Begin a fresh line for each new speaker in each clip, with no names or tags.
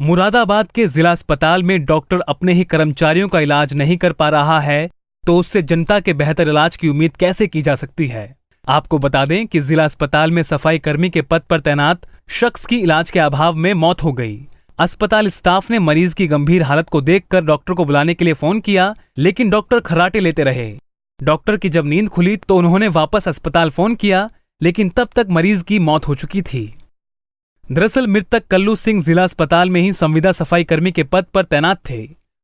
मुरादाबाद के जिला अस्पताल में डॉक्टर अपने ही कर्मचारियों का इलाज नहीं कर पा रहा है तो उससे जनता के बेहतर इलाज की उम्मीद कैसे की जा सकती है। आपको बता दें कि जिला अस्पताल में सफाई कर्मी के पद पर तैनात शख्स की इलाज के अभाव में मौत हो गई। अस्पताल स्टाफ ने मरीज की गंभीर हालत को देखकर डॉक्टर को बुलाने के लिए फोन किया, लेकिन डॉक्टर खर्राटे लेते रहे। डॉक्टर की जब नींद खुली तो उन्होंने वापस अस्पताल फोन किया, लेकिन तब तक मरीज की मौत हो चुकी थी। दरअसल मृतक कल्लू सिंह जिला अस्पताल में ही संविदा सफाई कर्मी के पद पर तैनात थे।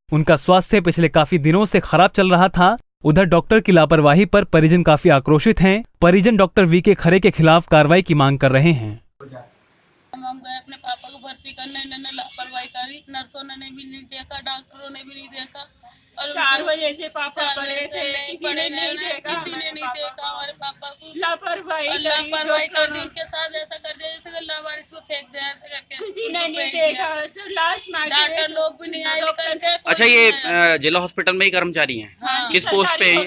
उनका स्वास्थ्य पिछले काफी दिनों से खराब चल रहा था। उधर डॉक्टर की लापरवाही पर परिजन काफी आक्रोशित हैं। परिजन डॉक्टर वी.के. खरे के खिलाफ कार्रवाई की मांग कर रहे हैं।
हम गए अपने पापा को भर्ती करने, इन्होंने लापरवाही करी। नर्सों ने भी नहीं देखा, डॉक्टरों ने भी नहीं देखा और
4 बजे से पापा पड़े थे,
किसी ने नहीं देखा हमारे पापा को।
लापरवाही
कर दी, उनके साथ ऐसा कर दिया जैसे लावारिस पे फेंक दिया, ऐसे करके
किसी ने नहीं देखा। तो लास्ट में
डॉक्टर लोग भी नहीं आए करके।
अच्छा, ये जिला हॉस्पिटल में ही कर्मचारी हैं? किस पोस्ट पे हैं?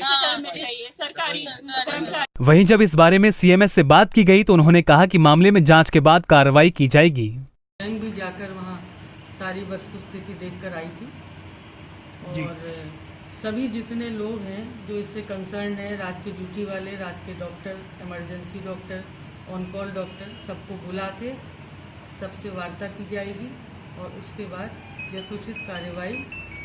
सरकारी।
वहीं जब इस बारे में सीएमएस से बात की गई तो उन्होंने कहा कि मामले में जांच के बाद कार्रवाई की जाएगी।
स्वयं भी जाकर वहाँ सारी वस्तुस्थिति देखकर आई थी और सभी जितने लोग हैं जो इससे कंसर्न है, रात की ड्यूटी वाले, रात के doctor, emergency doctor, on call doctor, सबको बुला के सबसे वार्ता की जाएगी और उसके बाद यथोचित कार्यवाही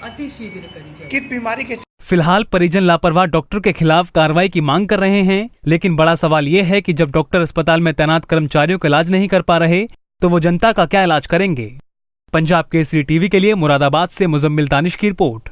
अति शीघ्र करी जाएगी।
किस बीमारी के
फिलहाल परिजन लापरवाह डॉक्टर के खिलाफ कार्रवाई की मांग कर रहे हैं, लेकिन बड़ा सवाल ये है कि जब डॉक्टर अस्पताल में तैनात कर्मचारियों का इलाज नहीं कर पा रहे तो वो जनता का क्या इलाज करेंगे। पंजाब केसरी टीवी के लिए मुरादाबाद से मुजम्मिल दानिश की रिपोर्ट।